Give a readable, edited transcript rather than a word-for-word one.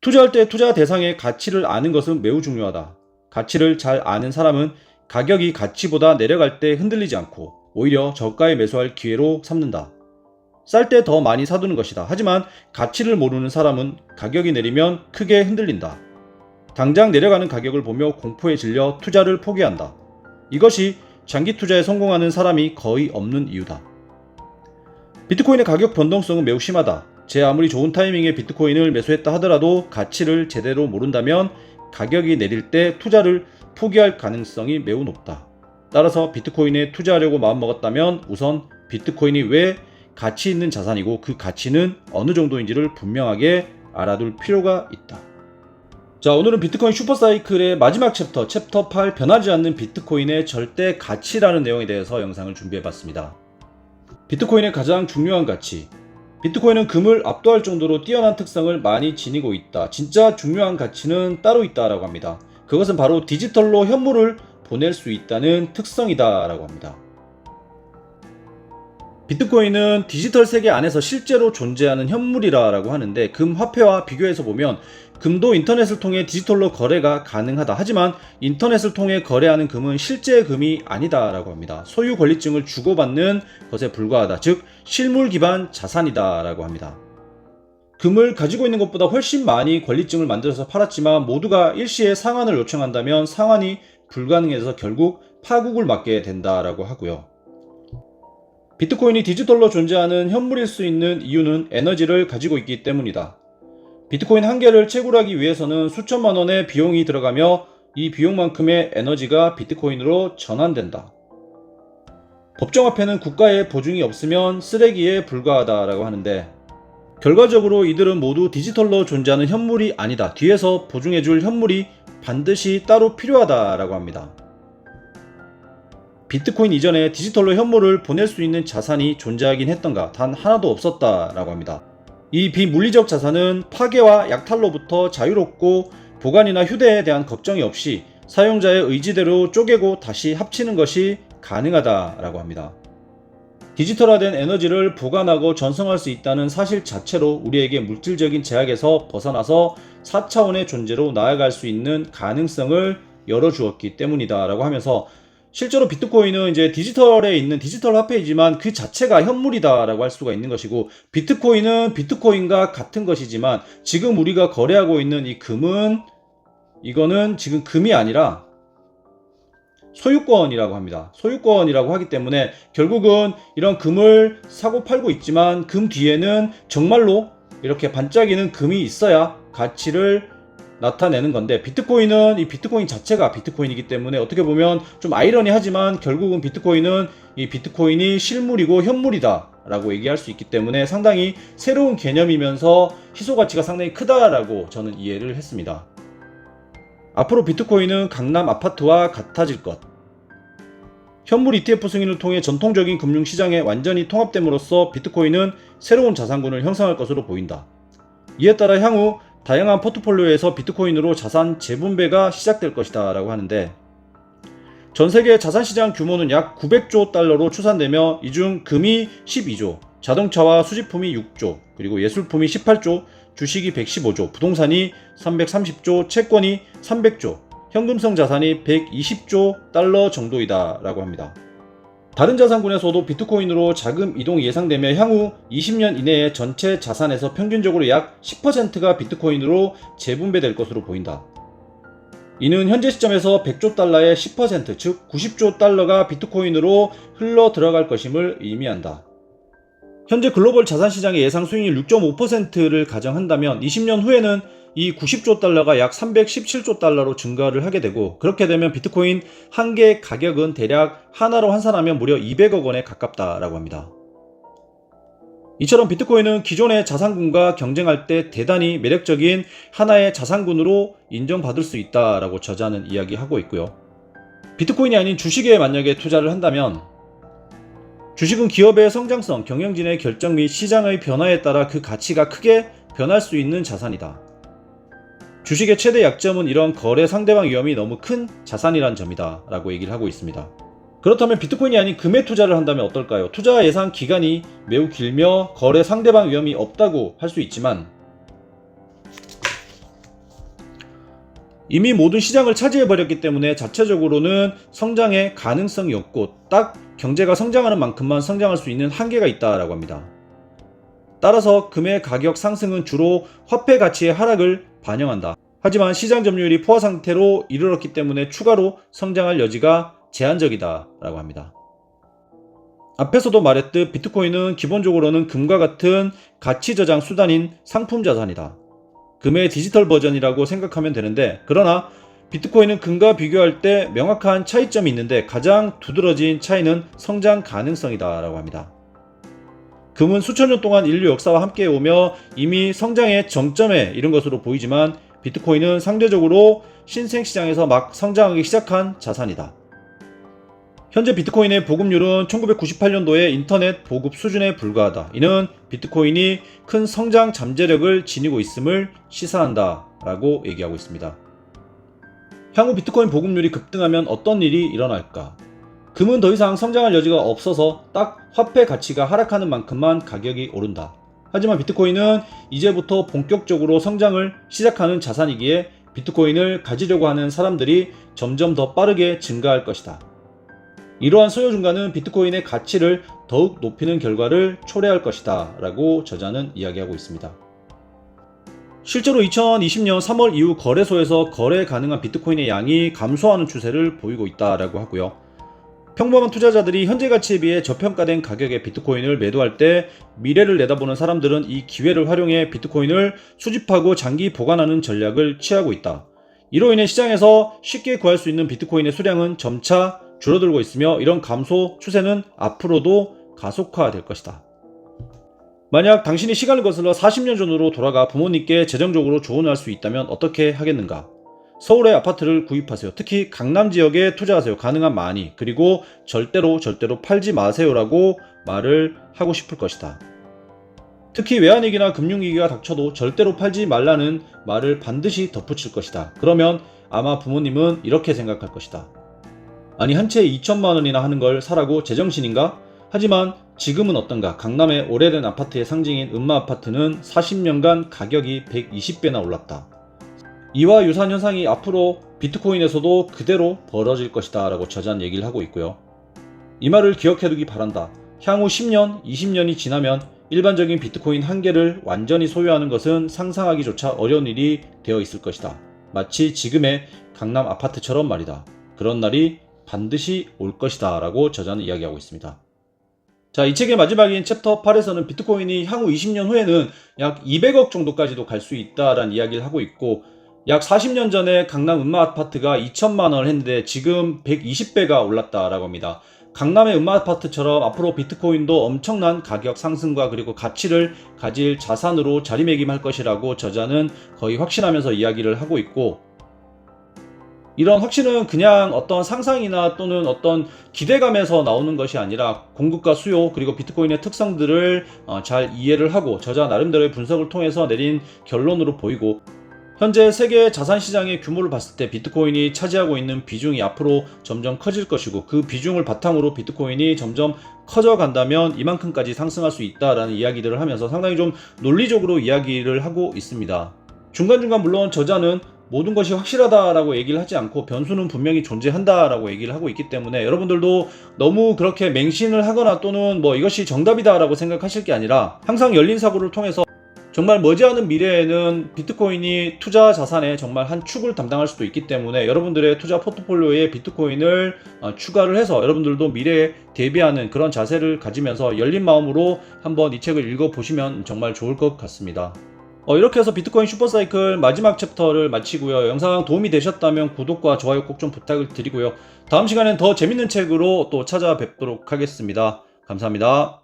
투자할 때 투자 대상의 가치를 아는 것은 매우 중요하다. 가치를 잘 아는 사람은 가격이 가치보다 내려갈 때 흔들리지 않고 오히려 저가에 매수할 기회로 삼는다. 쌀 때 더 많이 사두는 것이다. 하지만 가치를 모르는 사람은 가격이 내리면 크게 흔들린다. 당장 내려가는 가격을 보며 공포에 질려 투자를 포기한다. 이것이 장기 투자에 성공하는 사람이 거의 없는 이유다. 비트코인의 가격 변동성은 매우 심하다. 제 아무리 좋은 타이밍에 비트코인을 매수했다 하더라도 가치를 제대로 모른다면 가격이 내릴 때 투자를 포기할 가능성이 매우 높다. 따라서 비트코인에 투자하려고 마음먹었다면 우선 비트코인이 왜 가치 있는 자산이고 그 가치는 어느 정도인지를 분명하게 알아둘 필요가 있다. 자, 오늘은 비트코인 슈퍼사이클의 마지막 챕터 8 변하지 않는 비트코인의 절대 가치라는 내용에 대해서 영상을 준비해봤습니다. 비트코인의 가장 중요한 가치. 비트코인은 금을 압도할 정도로 뛰어난 특성을 많이 지니고 있다. 진짜 중요한 가치는 따로 있다라고 합니다. 그것은 바로 디지털로 현물을 보낼 수 있다는 특성이다라고 합니다. 비트코인은 디지털 세계 안에서 실제로 존재하는 현물이라고 하는데 금 화폐와 비교해서 보면 금도 인터넷을 통해 디지털로 거래가 가능하다. 하지만 인터넷을 통해 거래하는 금은 실제 금이 아니다라고 합니다. 소유 권리증을 주고받는 것에 불과하다. 즉 실물 기반 자산이다라고 합니다. 금을 가지고 있는 것보다 훨씬 많이 권리증을 만들어서 팔았지만 모두가 일시에 상환을 요청한다면 상환이 불가능해서 결국 파국을 맞게 된다라고 하고요. 비트코인이 디지털로 존재하는 현물일 수 있는 이유는 에너지를 가지고 있기 때문이다. 비트코인 한 개를 채굴하기 위해서는 수천만 원의 비용이 들어가며 이 비용만큼의 에너지가 비트코인으로 전환된다. 법정화폐는 국가의 보증이 없으면 쓰레기에 불과하다라고 하는데 결과적으로 이들은 모두 디지털로 존재하는 현물이 아니다. 뒤에서 보증해줄 현물이 반드시 따로 필요하다라고 합니다. 비트코인 이전에 디지털로 현물을 보낼 수 있는 자산이 존재하긴 했던가? 단 하나도 없었다라고 합니다. 이 비물리적 자산은 파괴와 약탈로부터 자유롭고 보관이나 휴대에 대한 걱정이 없이 사용자의 의지대로 쪼개고 다시 합치는 것이 가능하다라고 합니다. 디지털화된 에너지를 보관하고 전송할 수 있다는 사실 자체로 우리에게 물질적인 제약에서 벗어나서 4차원의 존재로 나아갈 수 있는 가능성을 열어주었기 때문이다라고 하면서 실제로 비트코인은 이제 디지털에 있는 디지털 화폐이지만 그 자체가 현물이다라고 할 수가 있는 것이고 비트코인은 비트코인과 같은 것이지만 지금 우리가 거래하고 있는 이 금은 이거는 지금 금이 아니라 소유권이라고 합니다. 소유권이라고 하기 때문에 결국은 이런 금을 사고 팔고 있지만 금 뒤에는 정말로 이렇게 반짝이는 금이 있어야 가치를 나타내는 건데 비트코인은 이 비트코인 자체가 비트코인이기 때문에 어떻게 보면 좀 아이러니하지만 결국은 비트코인은 이 비트코인이 실물이고 현물이다 라고 얘기할 수 있기 때문에 상당히 새로운 개념이면서 희소 가치가 상당히 크다라고 저는 이해를 했습니다. 앞으로 비트코인은 강남 아파트와 같아질 것. 현물 ETF 승인을 통해 전통적인 금융시장에 완전히 통합됨으로써 비트코인은 새로운 자산군을 형성할 것으로 보인다. 이에 따라 향후 다양한 포트폴리오에서 비트코인으로 자산 재분배가 시작될 것이다 라고 하는데 전 세계 자산시장 규모는 약 900조 달러로 추산되며 이 중 금이 12조, 자동차와 수집품이 6조, 그리고 예술품이 18조, 주식이 115조, 부동산이 330조, 채권이 300조, 현금성 자산이 120조 달러 정도이다 라고 합니다. 다른 자산군에서도 비트코인으로 자금 이동이 예상되며 향후 20년 이내에 전체 자산에서 평균적으로 약 10%가 비트코인으로 재분배될 것으로 보인다. 이는 현재 시점에서 100조 달러의 10%, 즉 90조 달러가 비트코인으로 흘러 들어갈 것임을 의미한다. 현재 글로벌 자산시장의 예상 수익률 6.5%를 가정한다면 20년 후에는 이 90조 달러가 약 317조 달러로 증가를 하게 되고 그렇게 되면 비트코인 한 개의 가격은 대략 하나로 환산하면 무려 200억 원에 가깝다라고 합니다. 이처럼 비트코인은 기존의 자산군과 경쟁할 때 대단히 매력적인 하나의 자산군으로 인정받을 수 있다라고 저자는 이야기하고 있고요. 비트코인이 아닌 주식에 만약에 투자를 한다면 주식은 기업의 성장성, 경영진의 결정 및 시장의 변화에 따라 그 가치가 크게 변할 수 있는 자산이다. 주식의 최대 약점은 이런 거래 상대방 위험이 너무 큰 자산이란 점이다 라고 얘기를 하고 있습니다. 그렇다면 비트코인이 아닌 금에 투자를 한다면 어떨까요? 투자 예상 기간이 매우 길며 거래 상대방 위험이 없다고 할 수 있지만 이미 모든 시장을 차지해버렸기 때문에 자체적으로는 성장의 가능성이 없고 딱 경제가 성장하는 만큼만 성장할 수 있는 한계가 있다라고 합니다. 따라서 금의 가격 상승은 주로 화폐 가치의 하락을 반영한다. 하지만 시장 점유율이 포화 상태로 이르렀기 때문에 추가로 성장할 여지가 제한적이다라고 합니다. 앞에서도 말했듯 비트코인은 기본적으로는 금과 같은 가치 저장 수단인 상품 자산이다. 금의 디지털 버전이라고 생각하면 되는데, 그러나 비트코인은 금과 비교할 때 명확한 차이점이 있는데 가장 두드러진 차이는 성장 가능성이다 라고 합니다. 금은 수천 년 동안 인류 역사와 함께 오며 이미 성장의 정점에 이른 것으로 보이지만 비트코인은 상대적으로 신생시장에서 막 성장하기 시작한 자산이다. 현재 비트코인의 보급률은 1998년도에 인터넷 보급 수준에 불과하다. 이는 비트코인이 큰 성장 잠재력을 지니고 있음을 시사한다 라고 얘기하고 있습니다. 향후 비트코인 보급률이 급등하면 어떤 일이 일어날까? 금은 더 이상 성장할 여지가 없어서 딱 화폐 가치가 하락하는 만큼만 가격이 오른다. 하지만 비트코인은 이제부터 본격적으로 성장을 시작하는 자산이기에 비트코인을 가지려고 하는 사람들이 점점 더 빠르게 증가할 것이다. 이러한 수요 증가는 비트코인의 가치를 더욱 높이는 결과를 초래할 것이다 라고 저자는 이야기하고 있습니다. 실제로 2020년 3월 이후 거래소에서 거래 가능한 비트코인의 양이 감소하는 추세를 보이고 있다라고 하고요. 평범한 투자자들이 현재 가치에 비해 저평가된 가격의 비트코인을 매도할 때 미래를 내다보는 사람들은 이 기회를 활용해 비트코인을 수집하고 장기 보관하는 전략을 취하고 있다. 이로 인해 시장에서 쉽게 구할 수 있는 비트코인의 수량은 점차 줄어들고 있으며 이런 감소 추세는 앞으로도 가속화될 것이다. 만약 당신이 시간을 거슬러 40년 전으로 돌아가 부모님께 재정적으로 조언을 할 수 있다면 어떻게 하겠는가? 서울의 아파트를 구입하세요. 특히 강남 지역에 투자하세요. 가능한 많이. 그리고 절대로 팔지 마세요라고 말을 하고 싶을 것이다. 특히 외환위기나 금융위기가 닥쳐도 절대로 팔지 말라는 말을 반드시 덧붙일 것이다. 그러면 아마 부모님은 이렇게 생각할 것이다. 아니, 한 채에 2천만 원이나 하는 걸 사라고 제정신인가? 하지만 지금은 어떤가? 강남의 오래된 아파트의 상징인 음마아파트는 40년간 가격이 120배나 올랐다. 이와 유사한 현상이 앞으로 비트코인에서도 그대로 벌어질 것이다 라고 저자는 얘기를 하고 있고요. 이 말을 기억해두기 바란다. 향후 10년, 20년이 지나면 일반적인 비트코인 한 개를 완전히 소유하는 것은 상상하기조차 어려운 일이 되어 있을 것이다. 마치 지금의 강남 아파트처럼 말이다. 그런 날이 반드시 올 것이다 라고 저자는 이야기하고 있습니다. 자, 이 책의 마지막인 챕터 8에서는 비트코인이 향후 20년 후에는 약 200억 정도까지도 갈 수 있다라는 이야기를 하고 있고, 약 40년 전에 강남 음마아파트가 2천만 원을 했는데 지금 120배가 올랐다라고 합니다. 강남의 음마아파트처럼 앞으로 비트코인도 엄청난 가격 상승과 그리고 가치를 가질 자산으로 자리매김할 것이라고 저자는 거의 확신하면서 이야기를 하고 있고, 이런 확신은 그냥 어떤 상상이나 또는 어떤 기대감에서 나오는 것이 아니라 공급과 수요 그리고 비트코인의 특성들을 잘 이해를 하고 저자 나름대로의 분석을 통해서 내린 결론으로 보이고, 현재 세계 자산시장의 규모를 봤을 때 비트코인이 차지하고 있는 비중이 앞으로 점점 커질 것이고, 그 비중을 바탕으로 비트코인이 점점 커져간다면 이만큼까지 상승할 수 있다라는 이야기들을 하면서 상당히 좀 논리적으로 이야기를 하고 있습니다. 중간중간 물론 저자는 모든 것이 확실하다라고 얘기를 하지 않고 변수는 분명히 존재한다라고 얘기를 하고 있기 때문에 여러분들도 너무 그렇게 맹신을 하거나 또는 이것이 정답이다라고 생각하실 게 아니라 항상 열린 사고를 통해서 정말 머지않은 미래에는 비트코인이 투자 자산의 정말 한 축을 담당할 수도 있기 때문에 여러분들의 투자 포트폴리오에 비트코인을 추가를 해서 여러분들도 미래에 대비하는 그런 자세를 가지면서 열린 마음으로 한번 이 책을 읽어보시면 정말 좋을 것 같습니다. 이렇게 해서 비트코인 슈퍼사이클 마지막 챕터를 마치고요. 영상 도움이 되셨다면 구독과 좋아요 꼭 좀 부탁을 드리고요. 다음 시간엔 더 재밌는 책으로 또 찾아뵙도록 하겠습니다. 감사합니다.